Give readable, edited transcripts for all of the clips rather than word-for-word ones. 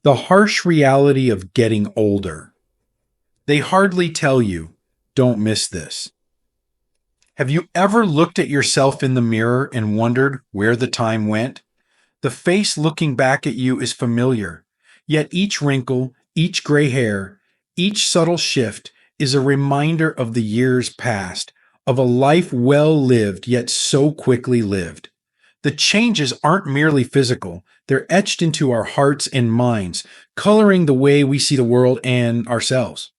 The harsh reality of getting older. They hardly tell you, don't miss this. Have you ever looked at yourself in the mirror and wondered where the time went? The face looking back at you is familiar, yet each wrinkle, each gray hair, each subtle shift is a reminder of the years past, of a life well lived yet so quickly lived. The changes aren't merely physical, they're etched into our hearts and minds, coloring the way we see the world and ourselves.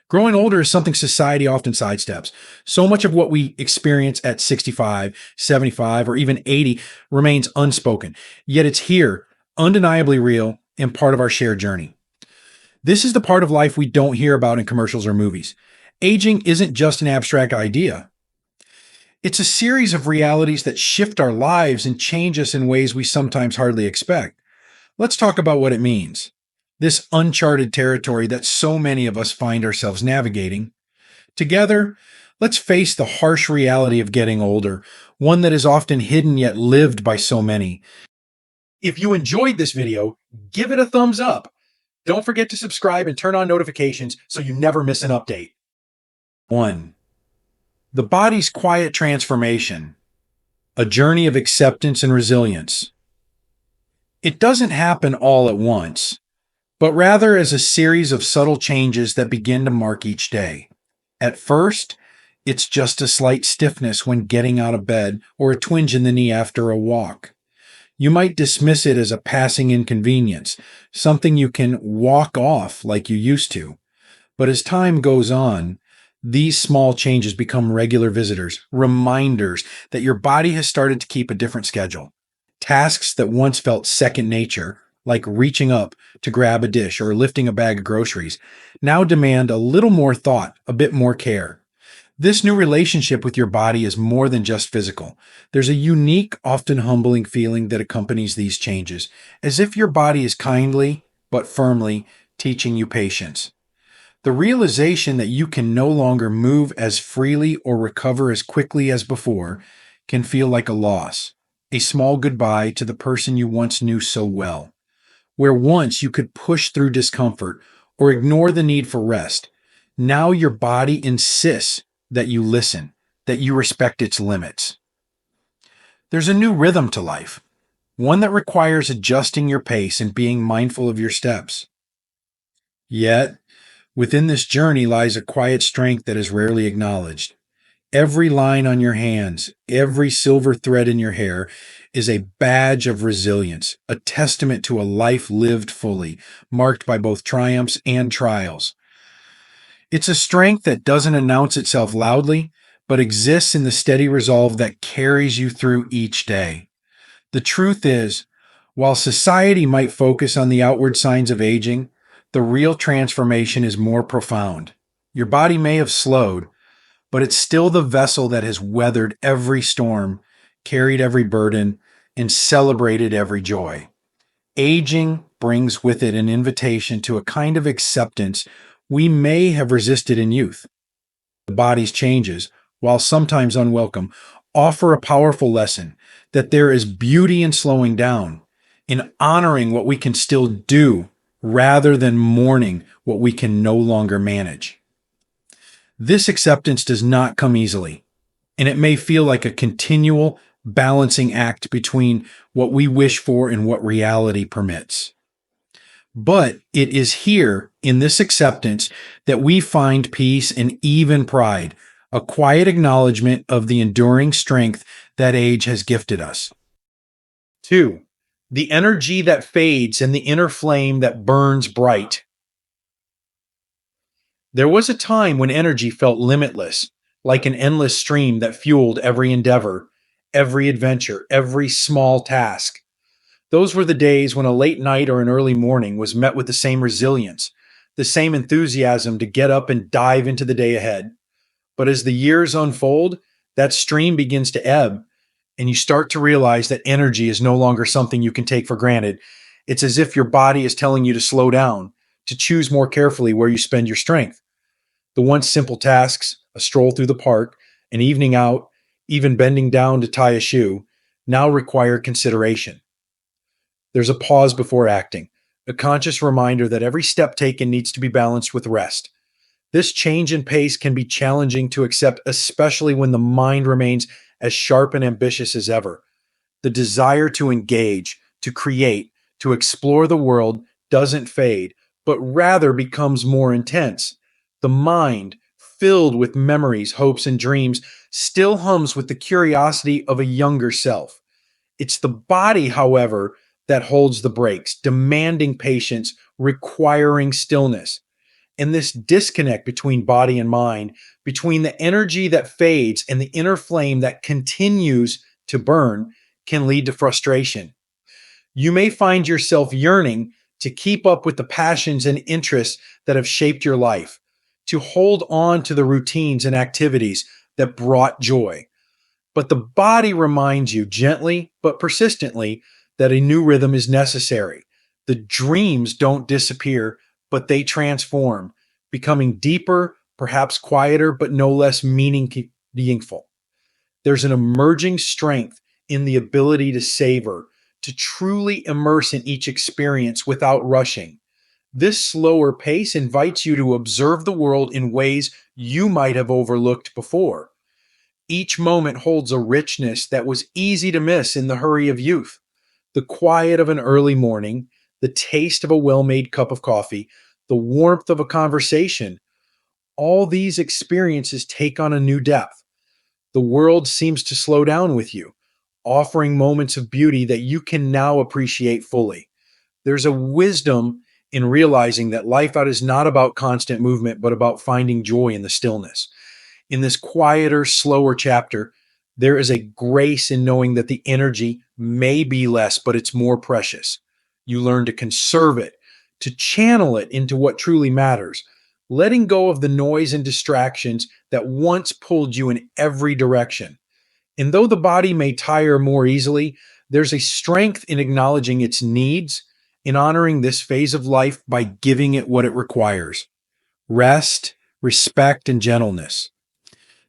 Growing older is something society often sidesteps. So much of what we experience at 65, 75, or even 80 remains unspoken, yet it's here, undeniably real, and part of our shared journey. This is the part of life we don't hear about in commercials or movies. Aging isn't just an abstract idea. It's a series of realities that shift our lives and change us in ways we sometimes hardly expect. Let's talk about what it means. This uncharted territory that so many of us find ourselves navigating. Together, let's face the harsh reality of getting older, one that is often hidden yet lived by so many. If you enjoyed this video, give it a thumbs up. Don't forget to subscribe and turn on notifications so you never miss an update. 1. The body's quiet transformation, a journey of acceptance and resilience. It doesn't happen all at once, but rather as a series of subtle changes that begin to mark each day. At first, it's just a slight stiffness when getting out of bed or a twinge in the knee after a walk. You might dismiss it as a passing inconvenience, something you can walk off like you used to. But as time goes on, these small changes become regular visitors, reminders that your body has started to keep a different schedule. Tasks that once felt second nature, like reaching up to grab a dish or lifting a bag of groceries, now demand a little more thought, a bit more care. This new relationship with your body is more than just physical. There's a unique, often humbling feeling that accompanies these changes, as if your body is kindly, but firmly, teaching you patience. The realization that you can no longer move as freely or recover as quickly as before can feel like a loss, a small goodbye to the person you once knew so well. Where once you could push through discomfort or ignore the need for rest, now your body insists that you listen, that you respect its limits. There's a new rhythm to life, one that requires adjusting your pace and being mindful of your steps. Yet, within this journey lies a quiet strength that is rarely acknowledged. Every line on your hands, every silver thread in your hair is a badge of resilience, a testament to a life lived fully, marked by both triumphs and trials. It's a strength that doesn't announce itself loudly, but exists in the steady resolve that carries you through each day. The truth is, while society might focus on the outward signs of aging, the real transformation is more profound. Your body may have slowed, but it's still the vessel that has weathered every storm, carried every burden, and celebrated every joy. Aging brings with it an invitation to a kind of acceptance we may have resisted in youth. The body's changes, while sometimes unwelcome, offer a powerful lesson that there is beauty in slowing down, in honoring what we can still do, rather than mourning what we can no longer manage. This acceptance does not come easily, and it may feel like a continual balancing act between what we wish for and what reality permits. But it is here, in this acceptance, that we find peace and even pride, a quiet acknowledgement of the enduring strength that age has gifted us. 2. The energy that fades and the inner flame that burns bright. There was a time when energy felt limitless, like an endless stream that fueled every endeavor, every adventure, every small task. Those were the days when a late night or an early morning was met with the same resilience, the same enthusiasm to get up and dive into the day ahead. But as the years unfold, that stream begins to ebb, and you start to realize that energy is no longer something you can take for granted. It's as if your body is telling you to slow down, to choose more carefully where you spend your strength. The once simple tasks, a stroll through the park, an evening out, even bending down to tie a shoe, now require consideration. There's a pause before acting, a conscious reminder that every step taken needs to be balanced with rest. This change in pace can be challenging to accept, especially when the mind remains as sharp and ambitious as ever. The desire to engage, to create, to explore the world doesn't fade, but rather becomes more intense. The mind, filled with memories, hopes, and dreams, still hums with the curiosity of a younger self. It's the body, however, that holds the brakes, demanding patience, requiring stillness. And this disconnect between body and mind, between the energy that fades and the inner flame that continues to burn, can lead to frustration. You may find yourself yearning to keep up with the passions and interests that have shaped your life, to hold on to the routines and activities that brought joy. But the body reminds you gently but persistently that a new rhythm is necessary. The dreams don't disappear, but they transform, becoming deeper, perhaps quieter, but no less meaningful. There's an emerging strength in the ability to savor, to truly immerse in each experience without rushing. This slower pace invites you to observe the world in ways you might have overlooked before. Each moment holds a richness that was easy to miss in the hurry of youth. The quiet of an early morning, the taste of a well made cup of coffee, the warmth of a conversation, all these experiences take on a new depth. The world seems to slow down with you, offering moments of beauty that you can now appreciate fully. There's a wisdom in realizing that life out is not about constant movement, but about finding joy in the stillness. In this quieter, slower chapter, there is a grace in knowing that the energy may be less, but it's more precious. You learn to conserve it, to channel it into what truly matters, letting go of the noise and distractions that once pulled you in every direction. And though the body may tire more easily, there's a strength in acknowledging its needs, in honoring this phase of life by giving it what it requires: rest, respect, and gentleness.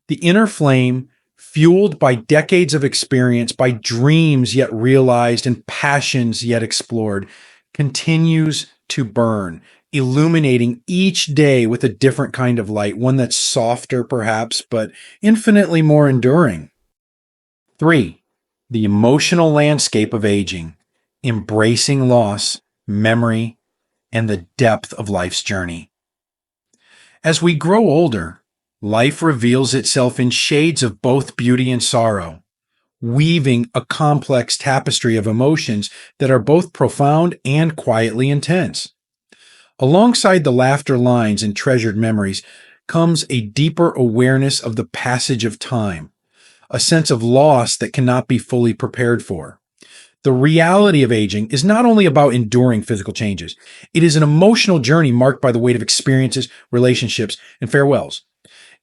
The inner flame, fueled by decades of experience, by dreams yet realized and passions yet explored, continues to burn, illuminating each day with a different kind of light, one that's softer perhaps, but infinitely more enduring. 3. The emotional landscape of aging, embracing loss, memory, and the depth of life's journey. As we grow older, life reveals itself in shades of both beauty and sorrow, weaving a complex tapestry of emotions that are both profound and quietly intense. Alongside the laughter lines and treasured memories comes a deeper awareness of the passage of time, a sense of loss that cannot be fully prepared for. The reality of aging is not only about enduring physical changes, it is an emotional journey marked by the weight of experiences, relationships, and farewells.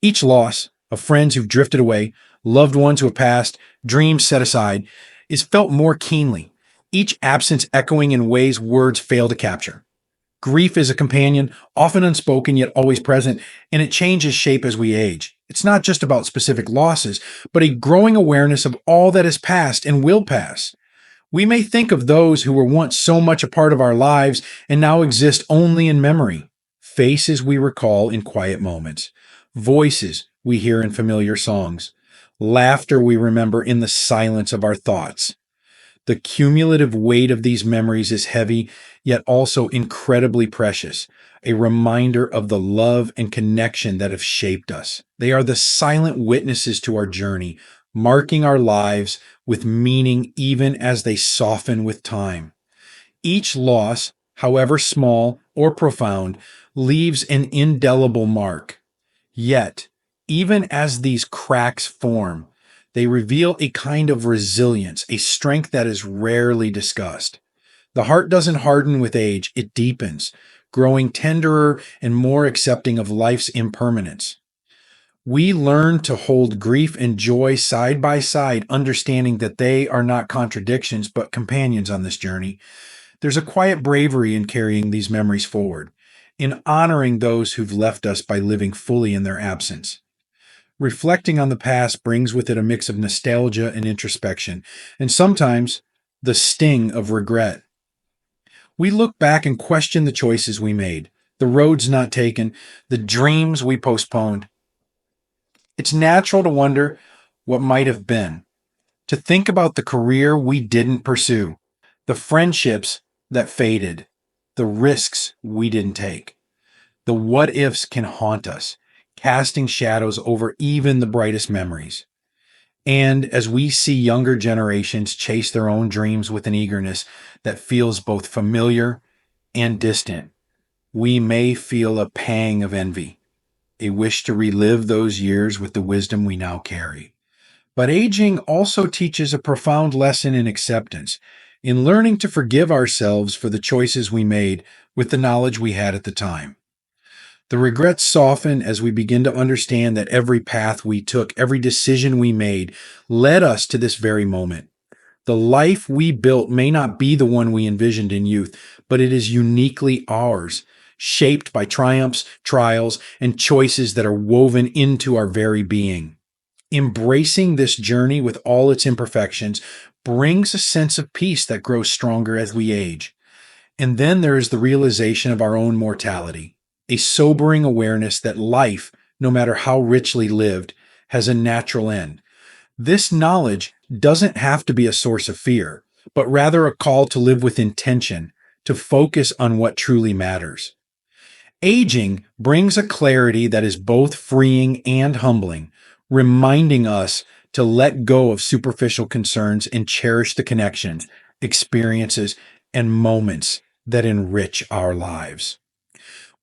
Each loss of friends who've drifted away, loved ones who have passed, dreams set aside, is felt more keenly, each absence echoing in ways words fail to capture. Grief is a companion, often unspoken yet always present, and it changes shape as we age. It's not just about specific losses, but a growing awareness of all that has passed and will pass. We may think of those who were once so much a part of our lives and now exist only in memory, faces we recall in quiet moments, voices we hear in familiar songs, laughter we remember in the silence of our thoughts. The cumulative weight of these memories is heavy, yet also incredibly precious, a reminder of the love and connection that have shaped us. They are the silent witnesses to our journey, marking our lives with meaning even as they soften with time. Each loss, however small or profound, leaves an indelible mark. Yet, even as these cracks form, they reveal a kind of resilience, a strength that is rarely discussed. The heart doesn't harden with age, it deepens, growing tenderer and more accepting of life's impermanence. We learn to hold grief and joy side by side, understanding that they are not contradictions, but companions on this journey. There's a quiet bravery in carrying these memories forward, in honoring those who've left us by living fully in their absence. Reflecting on the past brings with it a mix of nostalgia and introspection, and sometimes the sting of regret. We look back and question the choices we made, the roads not taken, the dreams we postponed. It's natural to wonder what might have been, to think about the career we didn't pursue, the friendships that faded, the risks we didn't take. The what ifs can haunt us, casting shadows over even the brightest memories. And as we see younger generations chase their own dreams with an eagerness that feels both familiar and distant, we may feel a pang of envy, a wish to relive those years with the wisdom we now carry. But aging also teaches a profound lesson in acceptance, in learning to forgive ourselves for the choices we made with the knowledge we had at the time. The regrets soften as we begin to understand that every path we took, every decision we made, led us to this very moment. The life we built may not be the one we envisioned in youth, but it is uniquely ours, shaped by triumphs, trials, and choices that are woven into our very being. Embracing this journey with all its imperfections brings a sense of peace that grows stronger as we age. And then there is the realization of our own mortality, a sobering awareness that life, no matter how richly lived, has a natural end. This knowledge doesn't have to be a source of fear, but rather a call to live with intention, to focus on what truly matters. Aging brings a clarity that is both freeing and humbling, reminding us to let go of superficial concerns and cherish the connections, experiences, and moments that enrich our lives.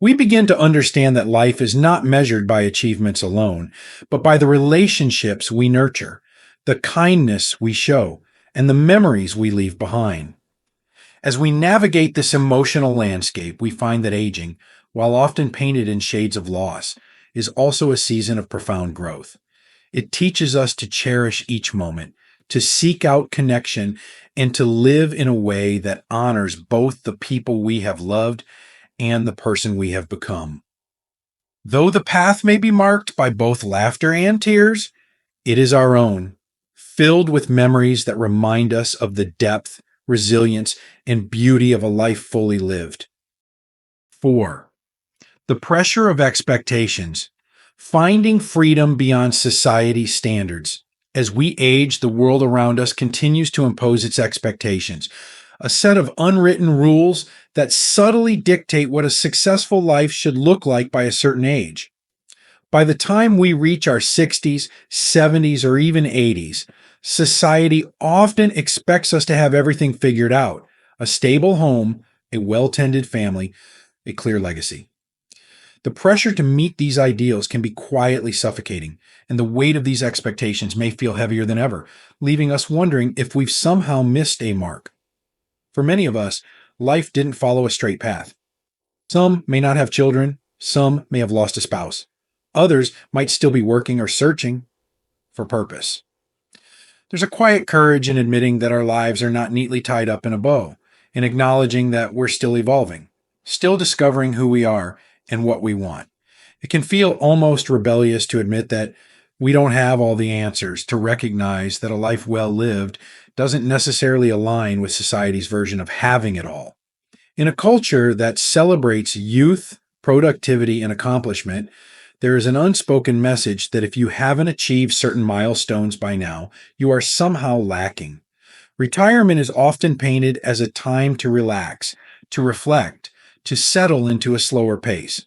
We begin to understand that life is not measured by achievements alone, but by the relationships we nurture, the kindness we show, and the memories we leave behind. As we navigate this emotional landscape, we find that aging, while often painted in shades of loss, is also a season of profound growth. It teaches us to cherish each moment, to seek out connection, and to live in a way that honors both the people we have loved and the person we have become. Though the path may be marked by both laughter and tears, it is our own, filled with memories that remind us of the depth, resilience, and beauty of a life fully lived. 4. The pressure of expectations. Finding freedom beyond society's standards. As we age, the world around us continues to impose its expectations, a set of unwritten rules that subtly dictate what a successful life should look like by a certain age. By the time we reach our 60s, 70s, or even 80s, society often expects us to have everything figured out: a stable home, a well-tended family, a clear legacy. The pressure to meet these ideals can be quietly suffocating, and the weight of these expectations may feel heavier than ever, leaving us wondering if we've somehow missed a mark. For many of us, life didn't follow a straight path. Some may not have children, some may have lost a spouse. Others might still be working or searching for purpose. There's a quiet courage in admitting that our lives are not neatly tied up in a bow, in acknowledging that we're still evolving, still discovering who we are and what we want. It can feel almost rebellious to admit that we don't have all the answers, to recognize that a life well lived doesn't necessarily align with society's version of having it all. In a culture that celebrates youth, productivity, and accomplishment, there is an unspoken message that if you haven't achieved certain milestones by now, you are somehow lacking. Retirement is often painted as a time to relax, to reflect, to settle into a slower pace.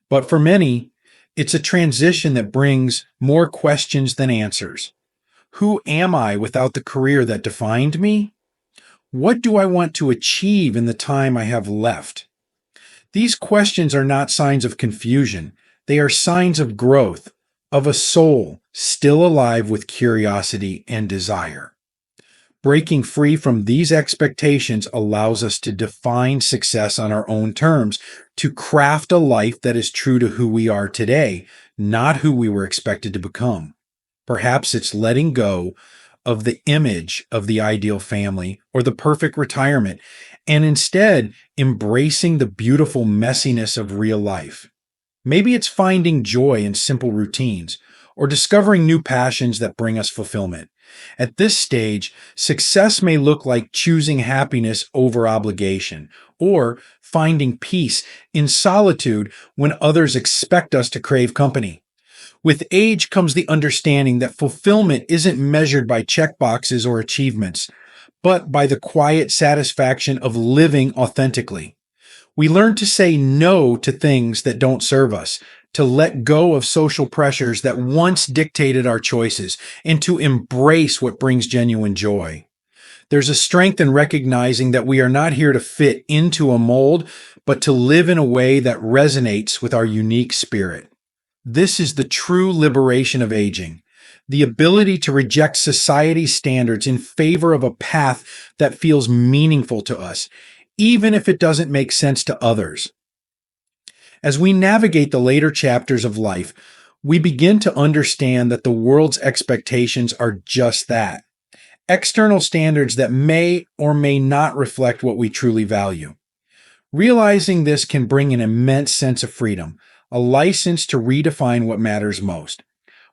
But for many, it's a transition that brings more questions than answers. Who am I without the career that defined me? What do I want to achieve in the time I have left? These questions are not signs of confusion. They are signs of growth, of a soul still alive with curiosity and desire. Breaking free from these expectations allows us to define success on our own terms, to craft a life that is true to who we are today, not who we were expected to become. Perhaps it's letting go of the image of the ideal family or the perfect retirement, and instead embracing the beautiful messiness of real life. Maybe it's finding joy in simple routines, or discovering new passions that bring us fulfillment. At this stage, success may look like choosing happiness over obligation, or finding peace in solitude when others expect us to crave company. With age comes the understanding that fulfillment isn't measured by checkboxes or achievements, but by the quiet satisfaction of living authentically. We learn to say no to things that don't serve us, to let go of social pressures that once dictated our choices, and to embrace what brings genuine joy. There's a strength in recognizing that we are not here to fit into a mold, but to live in a way that resonates with our unique spirit. This is the true liberation of aging, the ability to reject society's standards in favor of a path that feels meaningful to us, even if it doesn't make sense to others. As we navigate the later chapters of life, we begin to understand that the world's expectations are just that, external standards that may or may not reflect what we truly value. Realizing this can bring an immense sense of freedom, a license to redefine what matters most.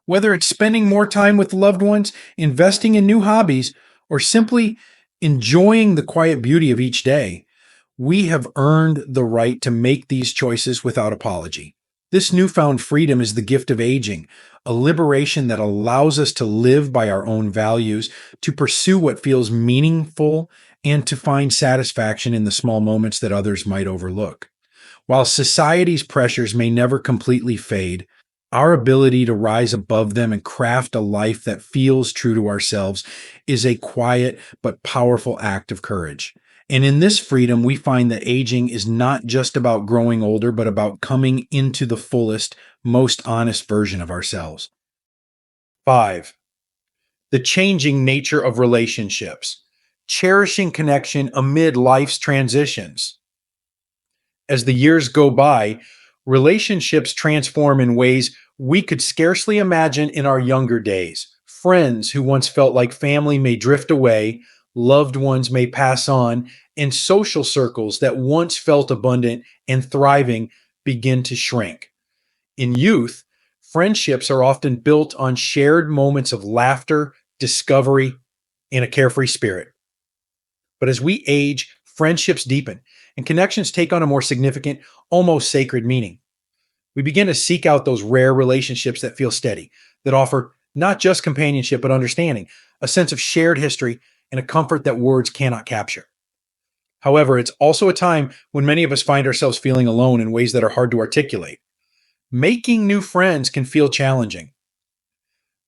Whether it's spending more time with loved ones, investing in new hobbies, or simply enjoying the quiet beauty of each day, we have earned the right to make these choices without apology. This newfound freedom is the gift of aging, a liberation that allows us to live by our own values, to pursue what feels meaningful, and to find satisfaction in the small moments that others might overlook. While society's pressures may never completely fade, our ability to rise above them and craft a life that feels true to ourselves is a quiet but powerful act of courage. And in this freedom, we find that aging is not just about growing older, but about coming into the fullest, most honest version of ourselves. 5. The changing nature of relationships. Cherishing connection amid life's transitions. As the years go by, relationships transform in ways we could scarcely imagine in our younger days. Friends who once felt like family may drift away, loved ones may pass on, and social circles that once felt abundant and thriving begin to shrink. In youth, friendships are often built on shared moments of laughter, discovery, and a carefree spirit. But as we age, friendships deepen and connections take on a more significant, almost sacred meaning. We begin to seek out those rare relationships that feel steady, that offer not just companionship, but understanding, a sense of shared history, and a comfort that words cannot capture. However, it's also a time when many of us find ourselves feeling alone in ways that are hard to articulate. Making new friends can feel challenging.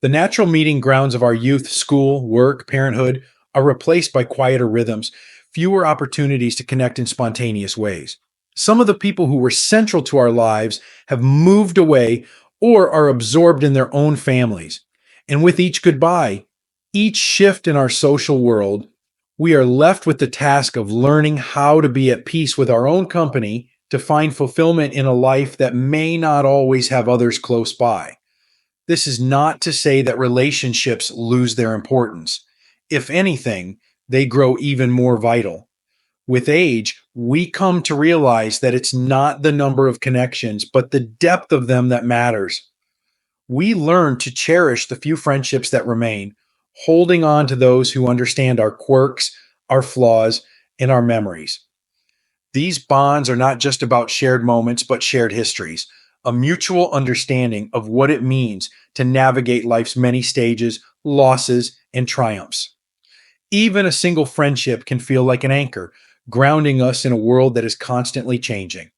The natural meeting grounds of our youth, school, work, parenthood, are replaced by quieter rhythms, fewer opportunities to connect in spontaneous ways. Some of the people who were central to our lives have moved away or are absorbed in their own families. And with each goodbye, each shift in our social world, we are left with the task of learning how to be at peace with our own company, to find fulfillment in a life that may not always have others close by. This is not to say that relationships lose their importance. If anything, they grow even more vital. With age, we come to realize that it's not the number of connections, but the depth of them that matters. We learn to cherish the few friendships that remain, holding on to those who understand our quirks, our flaws, and our memories. These bonds are not just about shared moments, but shared histories, a mutual understanding of what it means to navigate life's many stages, losses, and triumphs. Even a single friendship can feel like an anchor, grounding us in a world that is constantly changing.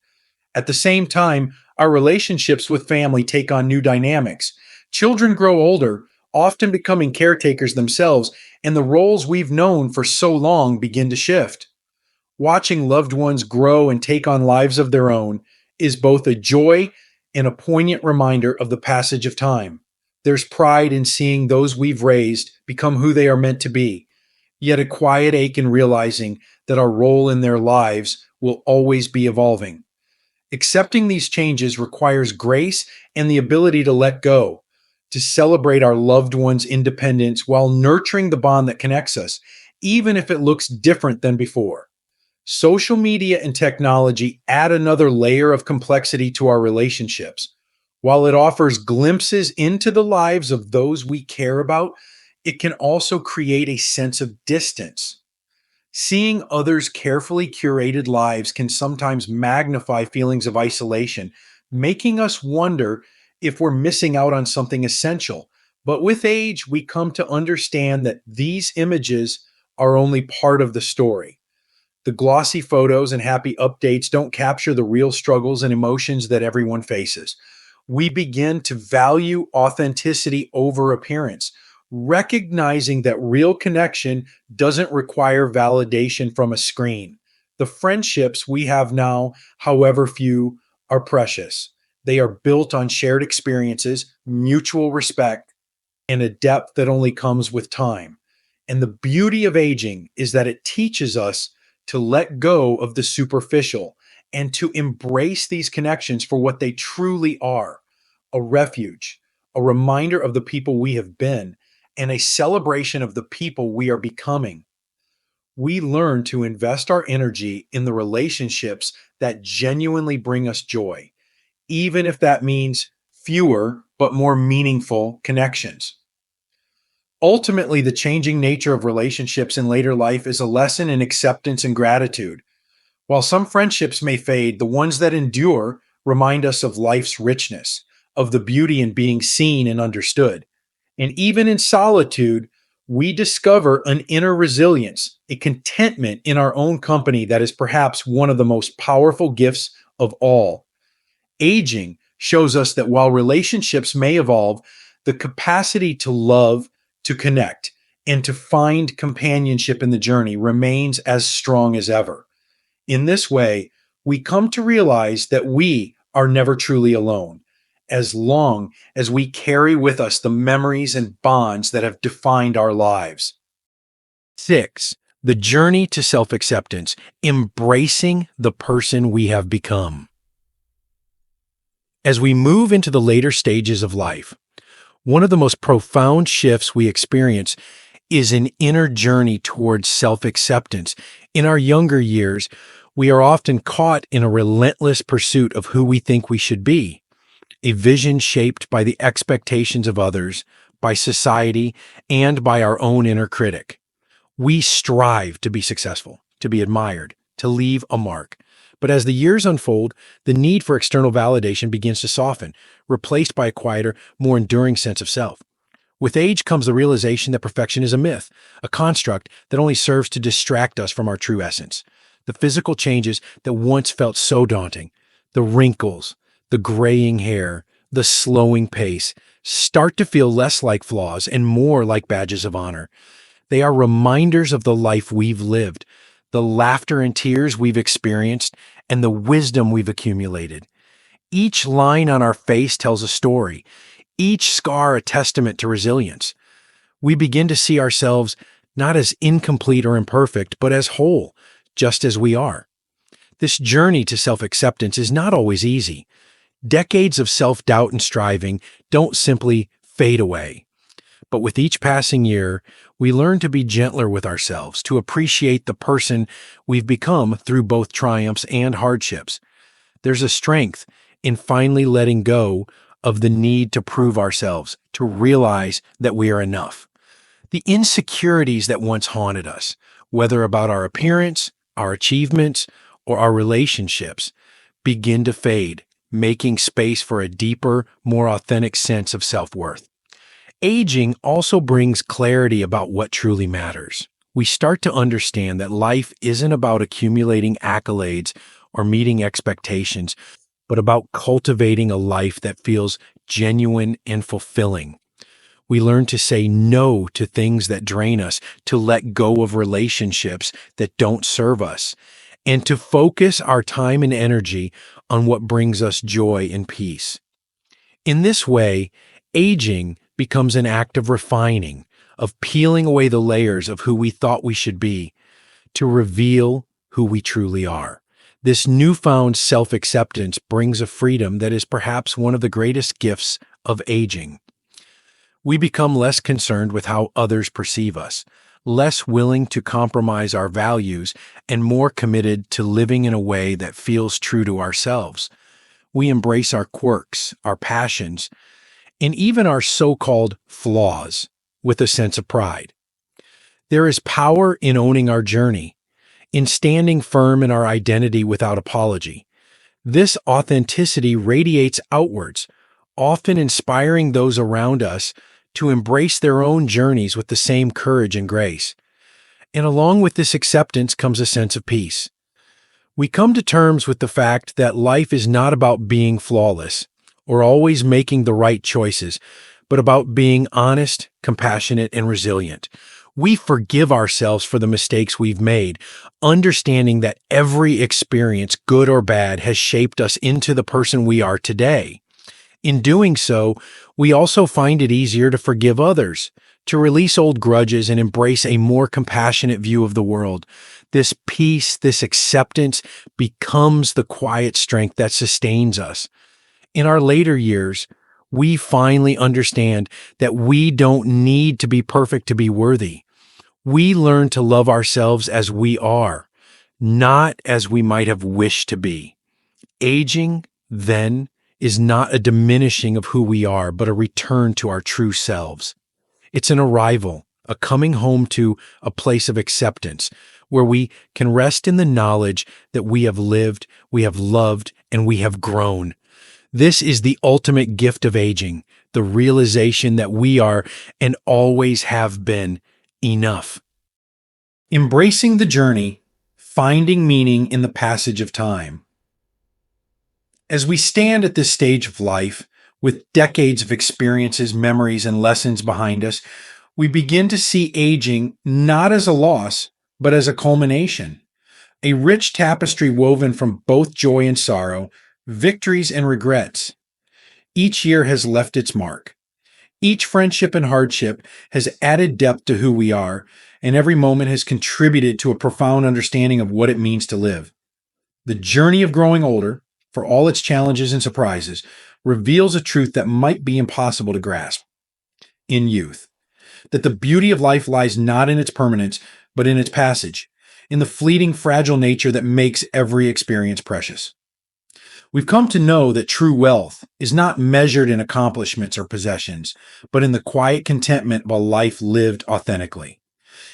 At the same time, our relationships with family take on new dynamics. Children grow older, often becoming caretakers themselves, and the roles we've known for so long begin to shift. Watching loved ones grow and take on lives of their own is both a joy and a poignant reminder of the passage of time. There's pride in seeing those we've raised become who they are meant to be, yet a quiet ache in realizing that our role in their lives will always be evolving. Accepting these changes requires grace and the ability to let go, to celebrate our loved ones' independence while nurturing the bond that connects us, even if it looks different than before. Social media and technology add another layer of complexity to our relationships. While it offers glimpses into the lives of those we care about, it can also create a sense of distance. Seeing others' carefully curated lives can sometimes magnify feelings of isolation, making us wonder if we're missing out on something essential. But with age, we come to understand that these images are only part of the story. The glossy photos and happy updates don't capture the real struggles and emotions that everyone faces. We begin to value authenticity over appearance, recognizing that real connection doesn't require validation from a screen. The friendships we have now, however few, are precious. They are built on shared experiences, mutual respect, and a depth that only comes with time. And the beauty of aging is that it teaches us to let go of the superficial and to embrace these connections for what they truly are: a refuge, a reminder of the people we have been, and a celebration of the people we are becoming. We learn to invest our energy in the relationships that genuinely bring us joy, even if that means fewer but more meaningful connections. Ultimately, the changing nature of relationships in later life is a lesson in acceptance and gratitude. While some friendships may fade, the ones that endure remind us of life's richness, of the beauty in being seen and understood. And even in solitude, we discover an inner resilience, a contentment in our own company that is perhaps one of the most powerful gifts of all. Aging shows us that while relationships may evolve, the capacity to love, to connect, and to find companionship in the journey remains as strong as ever. In this way, we come to realize that we are never truly alone, as long as we carry with us the memories and bonds that have defined our lives. 6. The journey to self acceptance, embracing the person we have become. As we move into the later stages of life, one of the most profound shifts we experience is an inner journey towards self acceptance. In our younger years, we are often caught in a relentless pursuit of who we think we should be, a vision shaped by the expectations of others, by society, and by our own inner critic. We strive to be successful, to be admired, to leave a mark. But as the years unfold, the need for external validation begins to soften, replaced by a quieter, more enduring sense of self. With age comes the realization that perfection is a myth, a construct that only serves to distract us from our true essence. The physical changes that once felt so daunting, the wrinkles, the graying hair, the slowing pace, start to feel less like flaws and more like badges of honor. They are reminders of the life we've lived, the laughter and tears we've experienced, and the wisdom we've accumulated. Each line on our face tells a story, each scar a testament to resilience. We begin to see ourselves not as incomplete or imperfect, but as whole, just as we are. This journey to self-acceptance is not always easy. Decades of self-doubt and striving don't simply fade away. But with each passing year, we learn to be gentler with ourselves, to appreciate the person we've become through both triumphs and hardships. There's a strength in finally letting go of the need to prove ourselves, to realize that we are enough. The insecurities that once haunted us, whether about our appearance, our achievements, or our relationships, begin to fade, making space for a deeper, more authentic sense of self-worth. Aging also brings clarity about what truly matters. We start to understand that life isn't about accumulating accolades or meeting expectations, but about cultivating a life that feels genuine and fulfilling. We learn to say no to things that drain us, to let go of relationships that don't serve us, and to focus our time and energy on what brings us joy and peace. In this way, aging becomes an act of refining, of peeling away the layers of who we thought we should be, to reveal who we truly are. This newfound self-acceptance brings a freedom that is perhaps one of the greatest gifts of aging. We become less concerned with how others perceive us, less willing to compromise our values, and more committed to living in a way that feels true to ourselves. We embrace our quirks, our passions, and even our so-called flaws with a sense of pride. There is power in owning our journey, in standing firm in our identity without apology. This authenticity radiates outwards, often inspiring those around us to embrace their own journeys with the same courage and grace. And along with this acceptance comes a sense of peace. We come to terms with the fact that life is not about being flawless or always making the right choices, but about being honest, compassionate, and resilient. We forgive ourselves for the mistakes we've made, understanding that every experience, good or bad, has shaped us into the person we are today. In doing so, we also find it easier to forgive others, to release old grudges and embrace a more compassionate view of the world. This peace, this acceptance becomes the quiet strength that sustains us. In our later years, we finally understand that we don't need to be perfect to be worthy. We learn to love ourselves as we are, not as we might have wished to be. Aging, then, is not a diminishing of who we are, but a return to our true selves. It's an arrival, a coming home to a place of acceptance, where we can rest in the knowledge that we have lived, we have loved, and we have grown. This is the ultimate gift of aging, the realization that we are, and always have been, enough. Embracing the journey, finding meaning in the passage of time. As we stand at this stage of life, with decades of experiences, memories, and lessons behind us, we begin to see aging not as a loss, but as a culmination. A rich tapestry woven from both joy and sorrow, victories and regrets. Each year has left its mark. Each friendship and hardship has added depth to who we are, and every moment has contributed to a profound understanding of what it means to live. The journey of growing older, for all its challenges and surprises, reveals a truth that might be impossible to grasp. In youth, that the beauty of life lies not in its permanence, but in its passage, in the fleeting, fragile nature that makes every experience precious. We've come to know that true wealth is not measured in accomplishments or possessions, but in the quiet contentment of a life lived authentically.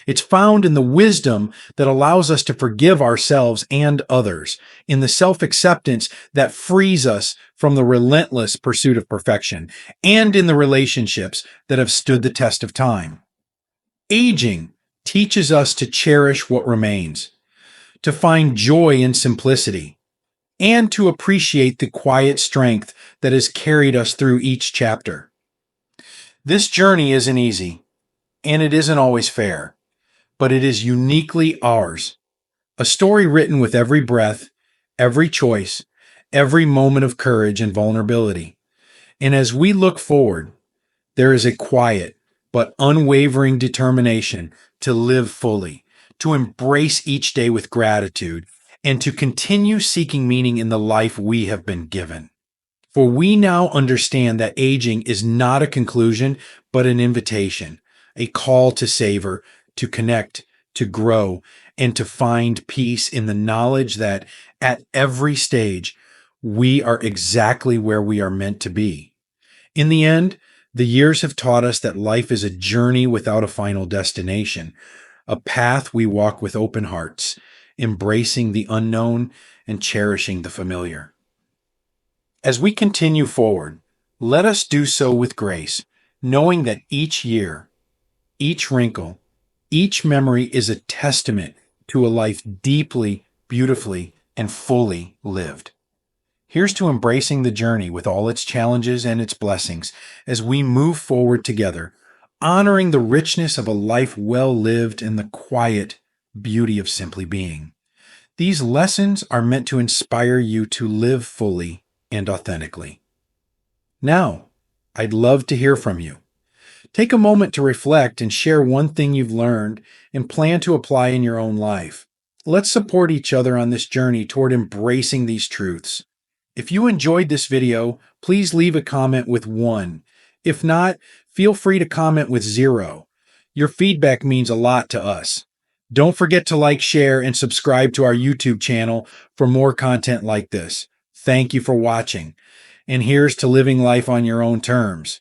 It's found in the wisdom that allows us to forgive ourselves and others, in the self-acceptance that frees us from the relentless pursuit of perfection, and in the relationships that have stood the test of time. Aging teaches us to cherish what remains, to find joy in simplicity, and to appreciate the quiet strength that has carried us through each chapter. This journey isn't easy, and it isn't always fair, but it is uniquely ours. A story written with every breath, every choice, every moment of courage and vulnerability. And as we look forward, there is a quiet but unwavering determination to live fully, to embrace each day with gratitude, and to continue seeking meaning in the life we have been given. For we now understand that aging is not a conclusion, but an invitation, a call to savor, to connect, to grow, and to find peace in the knowledge that at every stage, we are exactly where we are meant to be. In the end, the years have taught us that life is a journey without a final destination, a path we walk with open hearts, embracing the unknown and cherishing the familiar. As we continue forward, let us do so with grace, knowing that each year, each wrinkle, each memory is a testament to a life deeply, beautifully, and fully lived. Here's to embracing the journey with all its challenges and its blessings as we move forward together, honoring the richness of a life well lived and the quiet beauty of simply being. These lessons are meant to inspire you to live fully and authentically. Now, I'd love to hear from you. Take a moment to reflect and share one thing you've learned and plan to apply in your own life. Let's support each other on this journey toward embracing these truths. If you enjoyed this video, please leave a comment with 1. If not, feel free to comment with 0. Your feedback means a lot to us. Don't forget to like, share, and subscribe to our YouTube channel for more content like this. Thank you for watching. And here's to living life on your own terms.